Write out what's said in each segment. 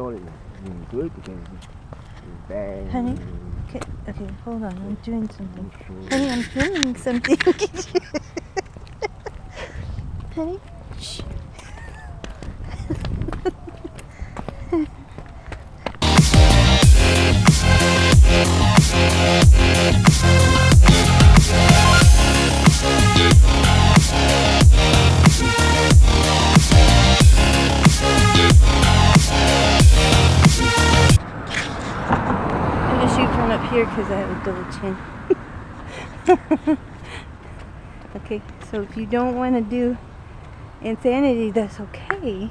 thought it was good because it's bad. Honey? Okay, hold on. I'm doing something. Honey, I'm filming something. Honey? Shh. Up here because I have a double chin. Okay, so if you don't want to do insanity, that's okay.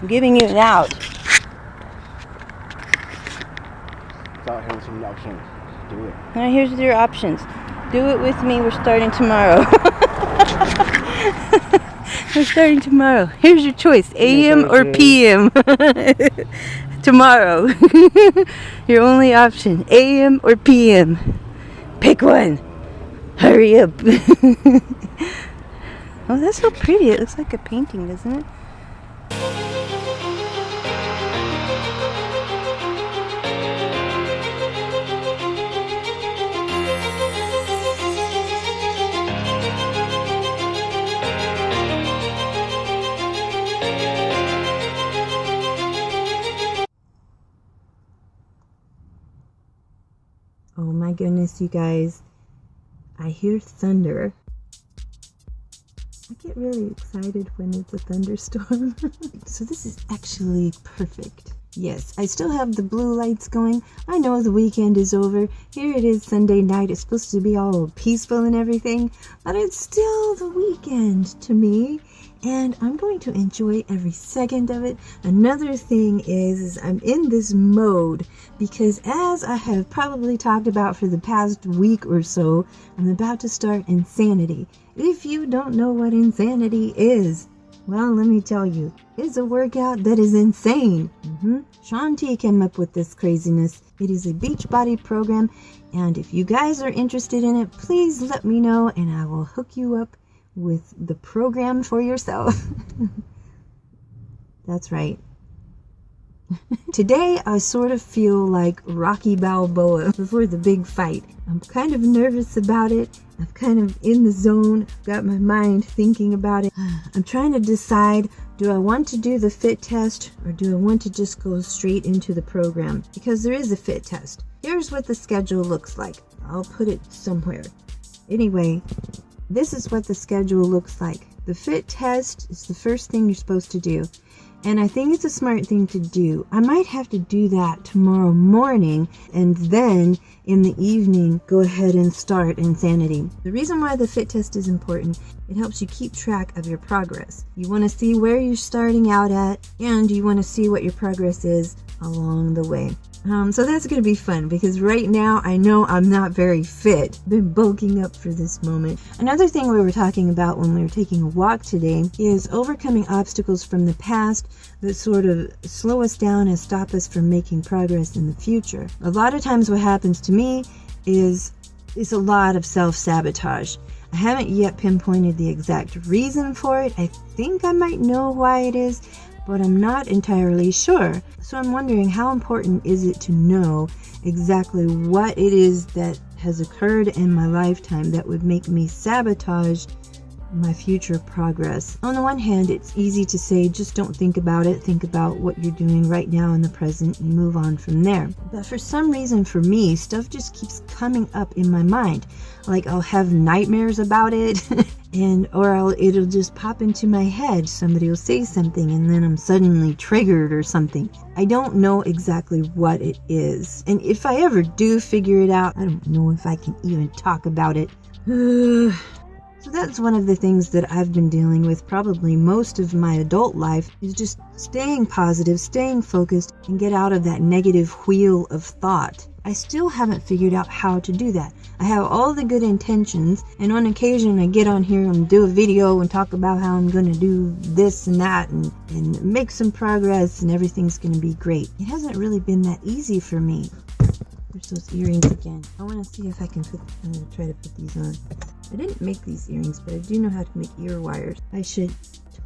I'm giving you an out. So here's some options. Do it. Now here's your options. Do it with me. We're starting tomorrow. We're starting tomorrow. Here's your choice, AM or PM. Tomorrow. Your only option, AM or PM. Pick one. Hurry up. Oh, that's so pretty. It looks like a painting, doesn't it? Oh my goodness, you guys. I hear thunder. I get really excited when it's a thunderstorm. So this is actually perfect. Yes, I still have the blue lights going. I know the weekend is over. Here it is Sunday night. It's supposed to be all peaceful and everything, but it's still the weekend to me. And I'm going to enjoy every second of it. Another thing is I'm in this mode because, as I have probably talked about for the past week or so, I'm about to start insanity. If you don't know what insanity is, well, let me tell you, it's a workout that is insane. Shanti came up with this craziness. It is a Beachbody program, and if you guys are interested in it, please let me know and I will hook you up with the program for yourself. That's right. Today I sort of feel like Rocky Balboa before the big fight. I'm kind of nervous about it. I'm kind of in the zone. I've got my mind thinking about it. I'm trying to decide, do I want to do the fit test or do I want to just go straight into the program? Because there is a fit test. Here's what the schedule looks like. I'll put it somewhere. Anyway, this is what the schedule looks like. The fit test is the first thing you're supposed to do. And I think it's a smart thing to do. I might have to do that tomorrow morning and then in the evening go ahead and start insanity. The reason why the fit test is important, it helps you keep track of your progress. You want to see where you're starting out at and you want to see what your progress is along the way. So that's going to be fun because right now I know I'm not very fit. Been bulking up for this moment. Another thing we were talking about when we were taking a walk today is overcoming obstacles from the past that sort of slow us down and stop us from making progress in the future. A lot of times what happens to me is a lot of self-sabotage. I haven't yet pinpointed the exact reason for it. I think I might know why it is, but I'm not entirely sure. So I'm wondering, how important is it to know exactly what it is that has occurred in my lifetime that would make me sabotage my future progress? On the one hand, it's easy to say, just don't think about it. Think about what you're doing right now in the present and move on from there. But for some reason, for me, stuff just keeps coming up in my mind. Like I'll have nightmares about it or it'll just pop into my head. Somebody will say something and then I'm suddenly triggered or something. I don't know exactly what it is. And if I ever do figure it out, I don't know if I can even talk about it. So that's one of the things that I've been dealing with probably most of my adult life, is just staying positive, staying focused, and get out of that negative wheel of thought. I still haven't figured out how to do that. I have all the good intentions, and on occasion I get on here and do a video and talk about how I'm going to do this and that and make some progress and everything's going to be great. It hasn't really been that easy for me. There's those earrings again. I want to see if I can I'm going to try to put these on. I didn't make these earrings, but I do know how to make ear wires. I should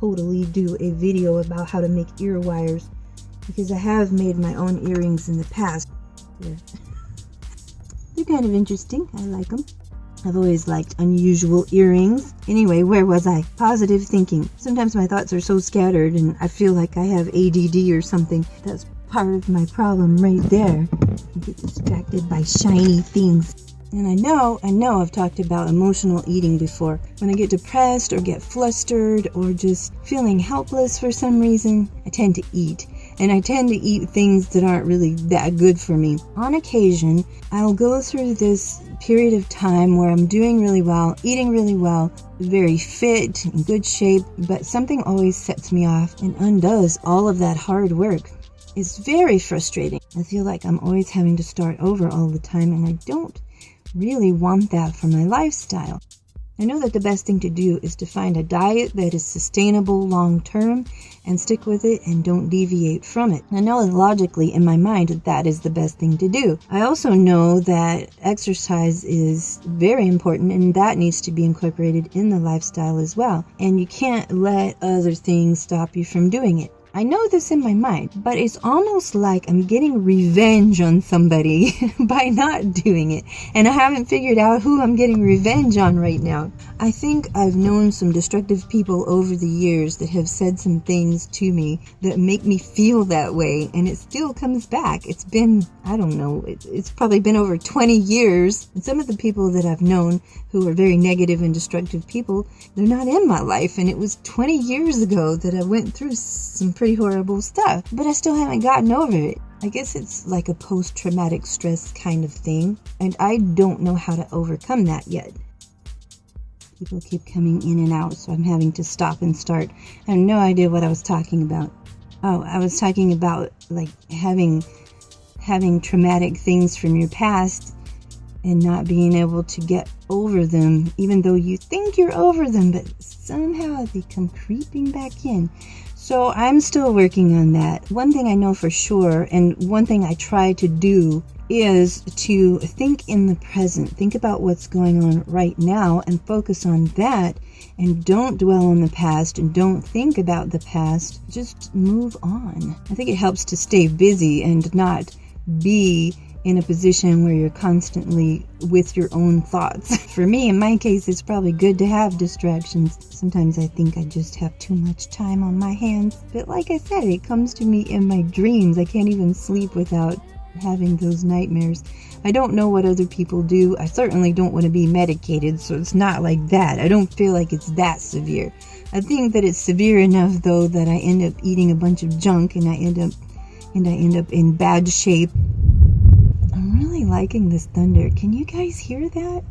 totally do a video about how to make ear wires, because I have made my own earrings in the past. Yeah. They're kind of interesting. I like them. I've always liked unusual earrings. Anyway, where was I? Positive thinking. Sometimes my thoughts are so scattered and I feel like I have ADD or something. That's part of my problem right there. I get distracted by shiny things. And I know I've talked about emotional eating before. When I get depressed or get flustered or just feeling helpless for some reason, I tend to eat. And I tend to eat things that aren't really that good for me. On occasion, I'll go through this period of time where I'm doing really well, eating really well, very fit, in good shape, but something always sets me off and undoes all of that hard work. It's very frustrating. I feel like I'm always having to start over all the time, and I don't really want that for my lifestyle. I know that the best thing to do is to find a diet that is sustainable long term and stick with it and don't deviate from it. I know logically in my mind that that is the best thing to do. I also know that exercise is very important and that needs to be incorporated in the lifestyle as well. And you can't let other things stop you from doing it. I know this in my mind, but it's almost like I'm getting revenge on somebody by not doing it. And I haven't figured out who I'm getting revenge on right now. I think I've known some destructive people over the years that have said some things to me that make me feel that way. And it still comes back. It's been, I don't know, it's probably been over 20 years. And some of the people that I've known who are very negative and destructive people, they're not in my life. And it was 20 years ago that I went through some pretty horrible stuff, but I still haven't gotten over it. I guess it's like a post-traumatic stress kind of thing, and I don't know how to overcome that yet. People keep coming in and out, so I'm having to stop and start. I have no idea what I was talking about. Oh, I was talking about like having traumatic things from your past and not being able to get over them, even though you think you're over them, but somehow they come creeping back in. So I'm still working on that. One thing I know for sure, and one thing I try to do, is to think in the present. Think about what's going on right now and focus on that, and don't dwell on the past and don't think about the past. Just move on. I think it helps to stay busy and not be in a position where you're constantly with your own thoughts. For me, in my case, it's probably good to have distractions. Sometimes I think I just have too much time on my hands. But like I said, it comes to me in my dreams. I can't even sleep without having those nightmares. I don't know what other people do. I certainly don't want to be medicated, so it's not like that. I don't feel like it's that severe. I think that it's severe enough, though, that I end up eating a bunch of junk and I end up in bad shape. I'm really liking this thunder. Can you guys hear that?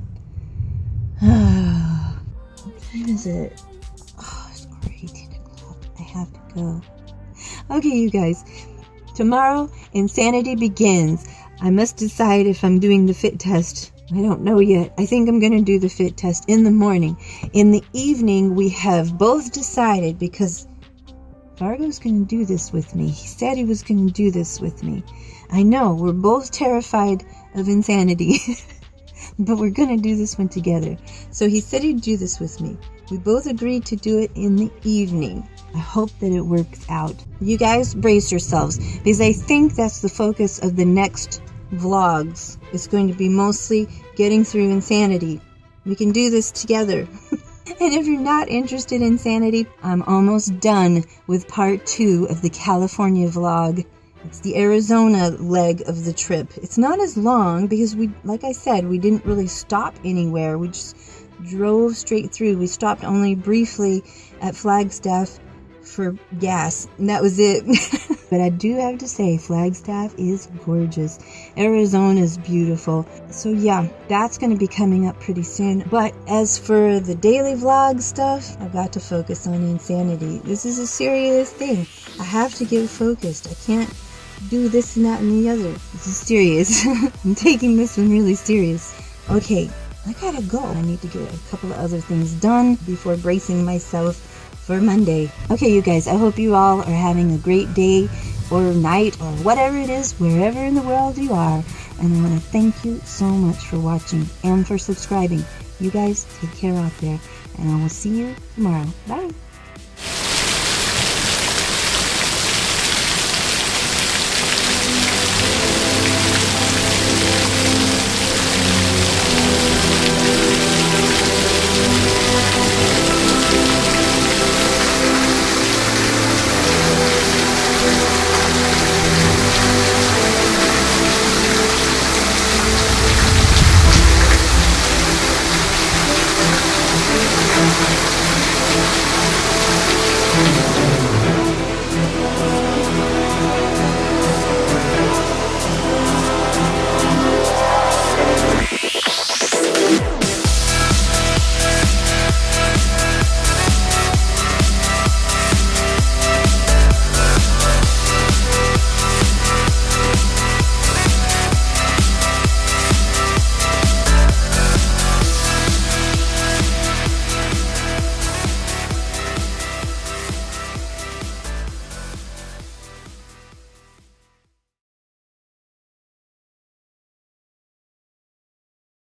What time is it? Oh, it's already 10 o'clock. I have to go. Okay, you guys. Tomorrow, insanity begins. I must decide if I'm doing the fit test. I don't know yet. I think I'm going to do the fit test in the morning. In the evening, we have both decided, because Fargo's going to do this with me. He said he was going to do this with me. I know, we're both terrified of insanity, but we're going to do this one together. So he said he'd do this with me. We both agreed to do it in the evening. I hope that it works out. You guys, brace yourselves, because I think that's the focus of the next vlogs. It's going to be mostly getting through insanity. We can do this together. And if you're not interested in insanity, I'm almost done with part 2 of the California vlog. It's the Arizona leg of the trip. It's not as long because like I said, we didn't really stop anywhere. We just drove straight through. We stopped only briefly at Flagstaff for gas, and that was it. But I do have to say, Flagstaff is gorgeous. Arizona is beautiful. So yeah, that's going to be coming up pretty soon. But as for the daily vlog stuff, I've got to focus on insanity. This is a serious thing. I have to get focused. I can't do this and that and the other. This is serious. I'm taking this one really serious. Okay, I gotta go. I need to get a couple of other things done before bracing myself for Monday. Okay, you guys, I hope you all are having a great day or night or whatever it is, wherever in the world you are. And I want to thank you so much for watching and for subscribing. You guys take care out there, and I will see you tomorrow. Bye.